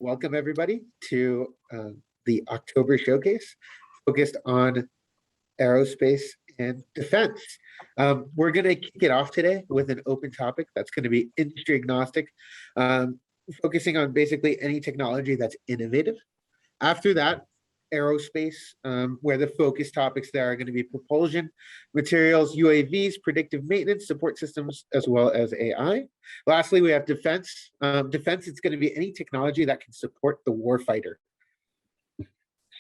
Welcome everybody to the October showcase focused on aerospace and defense. We're going to kick it off today with an open topic that's going to be industry agnostic, focusing on basically any technology that's innovative. After that, aerospace, where the focus topics there are going to be propulsion, materials, UAVs, predictive maintenance, support systems, as well as AI. Lastly, we have defense. Defense, it's going to be any technology that can support the warfighter.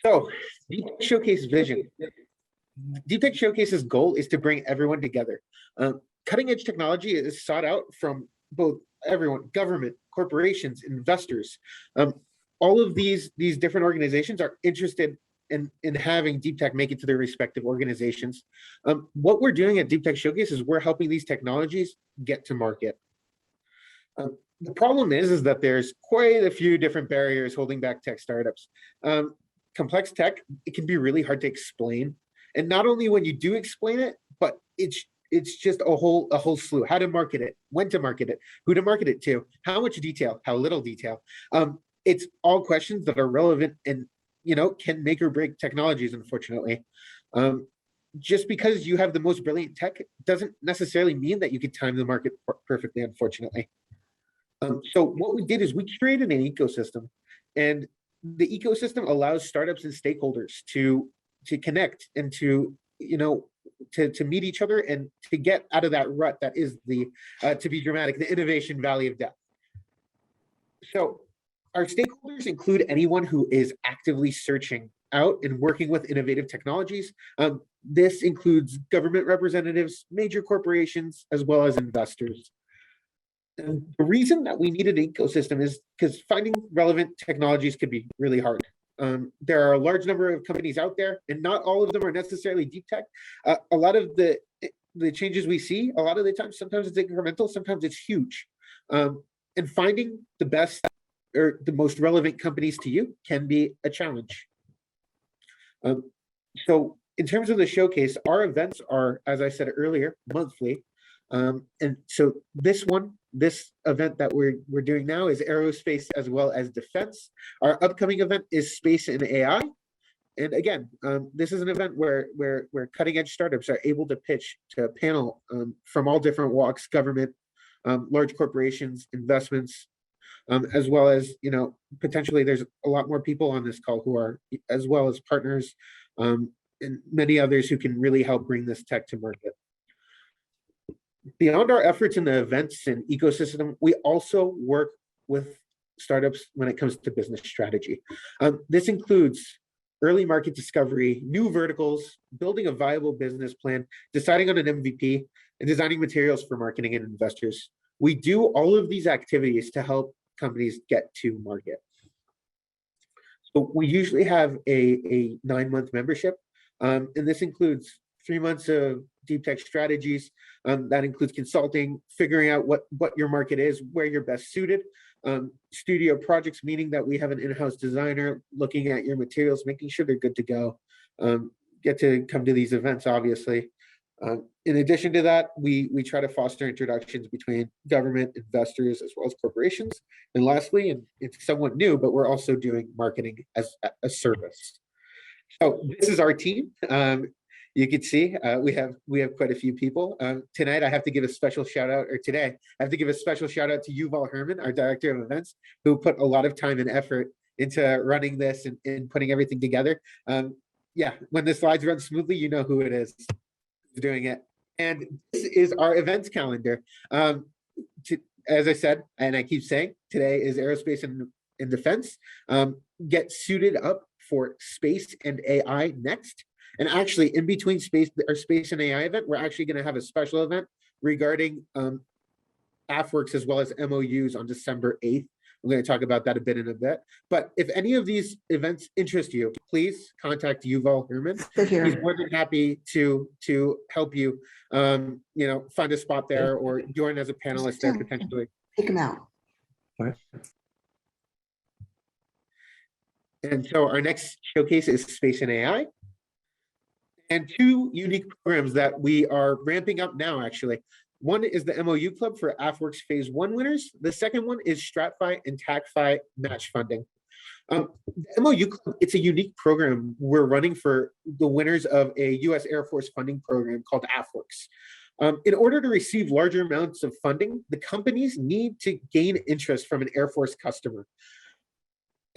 So, DeepTech Showcase vision. DeepTech Showcase's goal is to bring everyone together. Cutting edge technology is sought out from both everyone, government, corporations, investors. All of these different organizations are interested in having DeepTech make it to their respective organizations. What we're doing at DeepTech Showcase is we're helping these technologies get to market. The problem is that there's quite a few different barriers holding back tech startups. Complex tech, it can be really hard to explain. And not only when you do explain it, but it's just a whole slew. How to market it, when to market it, who to market it to, how much detail, how little detail. It's all questions that are relevant and can make or break technologies, unfortunately. Just because you have the most brilliant tech doesn't necessarily mean that you can time the market perfectly, unfortunately. So what we did is we created an ecosystem, and the ecosystem allows startups and stakeholders to connect and to meet each other and to get out of that rut that is the, to be dramatic, the innovation valley of death. So our stakeholders include anyone who is actively searching out and working with innovative technologies. This includes government representatives, major corporations, as well as investors. And the reason that we needed an ecosystem is because finding relevant technologies could be really hard. There are a large number of companies out there, and not all of them are necessarily deep tech. A lot of the changes we see, a lot of the time, sometimes it's incremental, sometimes it's huge. And finding the best or the most relevant companies to you can be a challenge. So in terms of the showcase, our events are, as I said earlier, monthly. And so this event that we're doing now is aerospace as well as defense. Our upcoming event is space and AI. And again, this is an event where cutting edge startups are able to pitch to a panel from all different walks, government, large corporations, investments, as well as, potentially there's a lot more people on this call who are, as well as partners, and many others who can really help bring this tech to market. Beyond our efforts in the events and ecosystem, we also work with startups when it comes to business strategy. This includes early market discovery, new verticals, building a viable business plan, deciding on an MVP, and designing materials for marketing and investors. We do all of these activities to help companies get to market. So we usually have a 9-month membership, and this includes 3 months of deep tech strategies. That includes consulting, figuring out what your market is, where you're best suited. Studio projects, meaning that we have an in-house designer looking at your materials, making sure they're good to go. Get to come to these events, obviously. In addition to that, we try to foster introductions between government, investors, as well as corporations. And lastly, and it's somewhat new, but we're also doing marketing as a service. So this is our team. You can see we have quite a few people. Tonight, I have to give a special shout out, or today, I have to give a special shout out to Yuval Herman, our director of events, who put a lot of time and effort into running this and putting everything together. Yeah, when the slides run smoothly, you know who it is doing it. And this is our events calendar. As I said, and I keep saying, today is aerospace and defense. Get suited up for space and AI next. And actually, in between our space and AI event, we're actually going to have a special event regarding AFWorks as well as MOUs on December 8th. I'm going to talk about that a bit. But if any of these events interest you, please contact Yuval Herman. He's more than happy to help you, find a spot there or join as a panelist there potentially. Take him out. All right. And so our next showcase is space and AI. And 2 unique programs that we are ramping up now, actually. One is the MOU Club for AFWorks Phase 1 winners. The second one is StratFi and TACFi match funding. The MOU Club, it's a unique program we're running for the winners of a U.S. Air Force funding program called AFWorks. In order to receive larger amounts of funding, the companies need to gain interest from an Air Force customer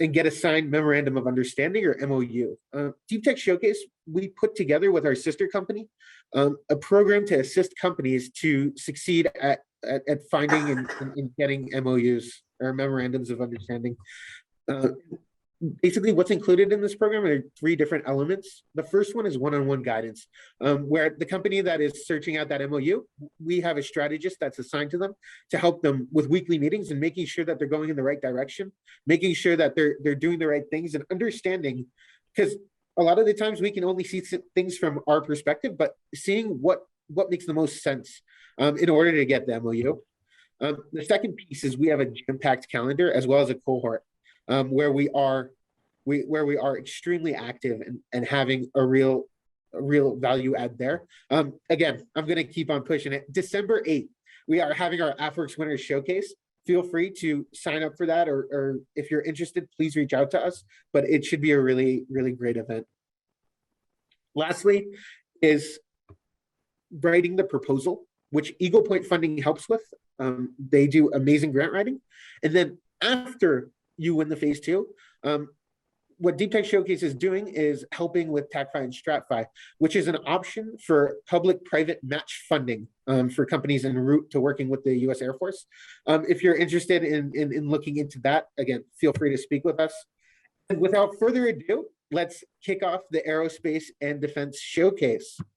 and get a signed memorandum of understanding, or MOU. DeepTech Showcase, we put together with our sister company a program to assist companies to succeed at finding and getting MOUs, or memorandums of understanding. Basically, what's included in this program are 3 different elements. The first one is one-on-one guidance, where the company that is searching out that MOU, we have a strategist that's assigned to them to help them with weekly meetings and making sure that they're going in the right direction, making sure that they're doing the right things and understanding, because a lot of the times we can only see things from our perspective, but seeing what makes the most sense in order to get the MOU. The second piece is we have a jam-packed calendar as well as a cohort. Where we are extremely active and having a real value add there. Again, I'm going to keep on pushing it. December 8th, we are having our AFWorks Winners Showcase. Feel free to sign up for that, or if you're interested, please reach out to us. But it should be a really, really great event. Lastly is writing the proposal, which Eagle Point Funding helps with. They do amazing grant writing. And then after you win the Phase 2, what DeepTech Showcase is doing is helping with TACFi and StratFi, which is an option for public-private match funding for companies en route to working with the U.S. Air Force. If you're interested in looking into that, again, feel free to speak with us. And without further ado, let's kick off the Aerospace and Defense Showcase.